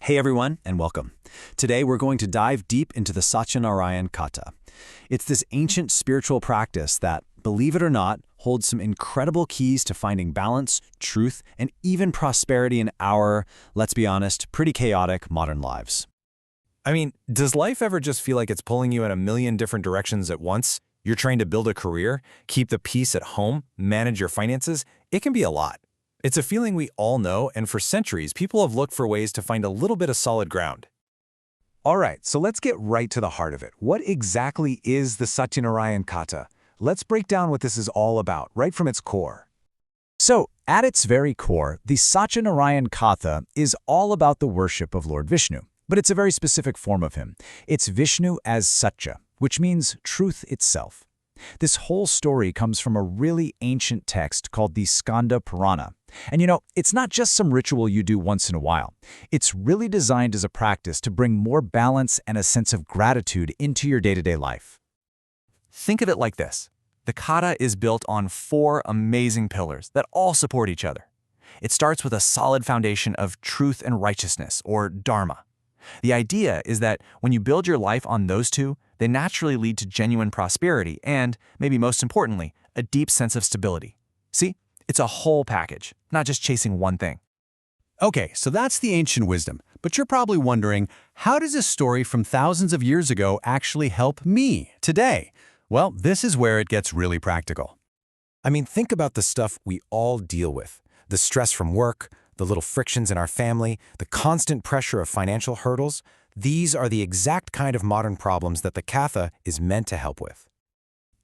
Hey everyone, and welcome. Today we're going to dive deep into the Satyanarayan Kata. It's this ancient spiritual practice that, believe it or not, holds some incredible keys to finding balance, truth, and even prosperity in our, let's be honest, pretty chaotic modern lives. I mean, does life ever just feel like it's pulling you in a million different directions at once? You're trying to build a career, keep the peace at home, manage your finances. It can be a lot. It's a feeling we all know, and for centuries, people have looked for ways to find a little bit of solid ground. All right, so let's get right to the heart of it. What exactly is the Satyanarayan Kata? Let's break down what this is all about, right from its core. So, at its very core, the Satyanarayan Kata is all about the worship of Lord Vishnu, but it's a very specific form of him. It's Vishnu as Satya, which means truth itself. This whole story comes from a really ancient text called the Skanda Purana. And it's not just some ritual you do once in a while. It's really designed as a practice to bring more balance and a sense of gratitude into your day-to-day life. Think of it like this. The kata is built on 4 amazing pillars that all support each other. It starts with a solid foundation of truth and righteousness, or dharma. The idea is that when you build your life on those 2, they naturally lead to genuine prosperity and, maybe most importantly, a deep sense of stability. See, it's a whole package, not just chasing one thing. Okay, so that's the ancient wisdom, but you're probably wondering, how does a story from thousands of years ago actually help me today? Well, this is where it gets really practical. I mean, think about the stuff we all deal with. The stress from work, the little frictions in our family, the constant pressure of financial hurdles. These are the exact kind of modern problems that the Katha is meant to help with.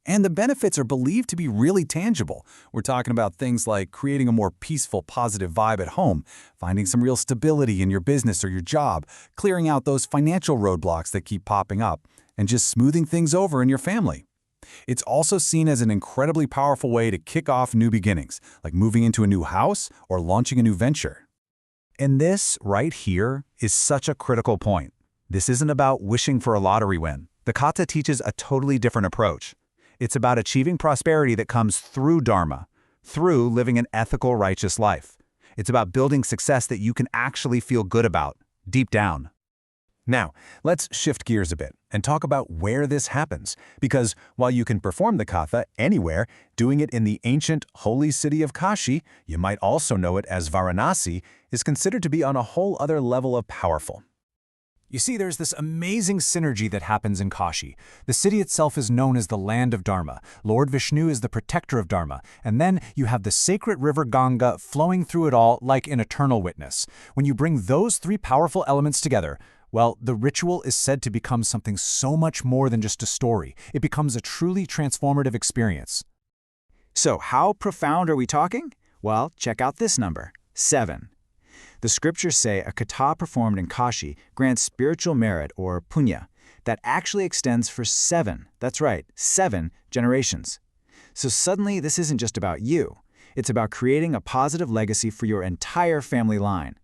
And the benefits are believed to be really tangible. We're talking about things like creating a more peaceful, positive vibe at home, finding some real stability in your business or your job, clearing out those financial roadblocks that keep popping up, and just smoothing things over in your family. It's also seen as an incredibly powerful way to kick off new beginnings, like moving into a new house or launching a new venture. And this, right here, is such a critical point. This isn't about wishing for a lottery win. The Kata teaches a totally different approach. It's about achieving prosperity that comes through dharma, through living an ethical, righteous life. It's about building success that you can actually feel good about, deep down. Now, let's shift gears a bit and talk about where this happens, because while you can perform the Katha anywhere, doing it in the ancient holy city of Kashi, you might also know it as Varanasi, is considered to be on a whole other level of powerful. You see, there's this amazing synergy that happens in Kashi. The city itself is known as the land of Dharma. Lord Vishnu is the protector of Dharma. And then you have the sacred river Ganga flowing through it all like an eternal witness. When you bring those 3 powerful elements together, well, the ritual is said to become something so much more than just a story. It becomes a truly transformative experience. So how profound are we talking? Well, check out this number, 7. The scriptures say a kata performed in Kashi grants spiritual merit, or punya, that actually extends for 7, that's right, 7 generations. So suddenly this isn't just about you. It's about creating a positive legacy for your entire family line.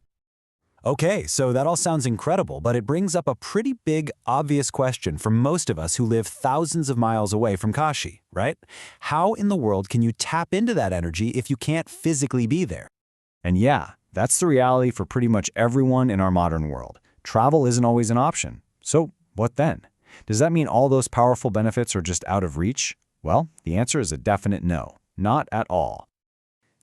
Okay, so that all sounds incredible, but it brings up a pretty big, obvious question for most of us who live thousands of miles away from Kashi, right? How in the world can you tap into that energy if you can't physically be there? And yeah, that's the reality for pretty much everyone in our modern world. Travel isn't always an option. So what then? Does that mean all those powerful benefits are just out of reach? Well, the answer is a definite no, not at all.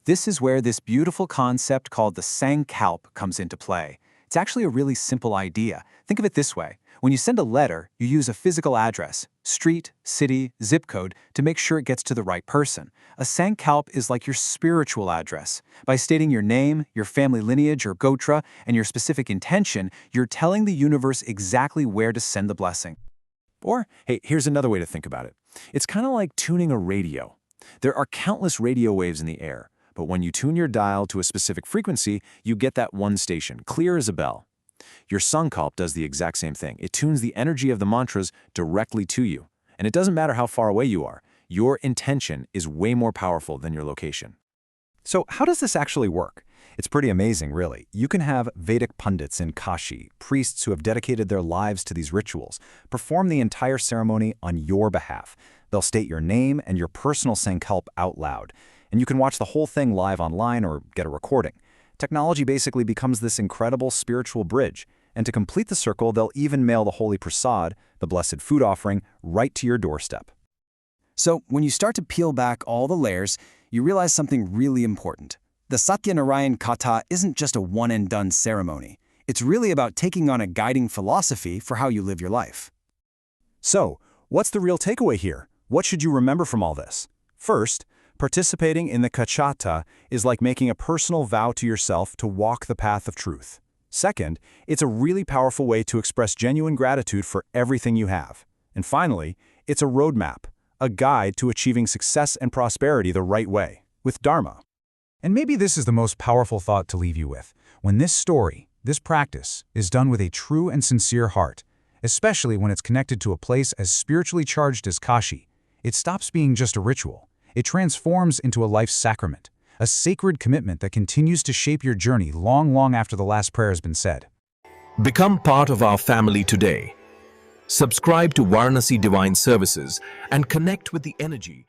This is where this beautiful concept called the sankalp comes into play. It's actually a really simple idea. Think of it this way. When you send a letter, you use a physical address, street, city, zip code, to make sure it gets to the right person. A sankalp is like your spiritual address. By stating your name, your family lineage or gotra, and your specific intention, you're telling the universe exactly where to send the blessing. Or, hey, here's another way to think about it. It's kind of like tuning a radio. There are countless radio waves in the air. But when you tune your dial to a specific frequency, you get that one station, clear as a bell. Your sankalp does the exact same thing. It tunes the energy of the mantras directly to you. And it doesn't matter how far away you are. Your intention is way more powerful than your location. So how does this actually work? It's pretty amazing, really. You can have Vedic pundits in Kashi, priests who have dedicated their lives to these rituals, perform the entire ceremony on your behalf. They'll state your name and your personal sankalp out loud. And you can watch the whole thing live online or get a recording. Technology basically becomes this incredible spiritual bridge, And to complete the circle, they'll even mail the holy prasad, the blessed food offering, right to your doorstep. So, when you start to peel back all the layers, you realize something really important. The Satyanarayan Kata isn't just a one-and-done ceremony. It's really about taking on a guiding philosophy for how you live your life. So, what's the real takeaway here? What should you remember from all this? First, participating in the Kachata is like making a personal vow to yourself to walk the path of truth. Second, it's a really powerful way to express genuine gratitude for everything you have. And finally, it's a roadmap, a guide to achieving success and prosperity the right way, with Dharma. And maybe this is the most powerful thought to leave you with. When this story, this practice, is done with a true and sincere heart, especially when it's connected to a place as spiritually charged as Kashi, it stops being just a ritual. It transforms into a life sacrament, a sacred commitment that continues to shape your journey long after the last prayer has been said. Become part of our family today. Subscribe to Varanasi Divine Services and connect with the energy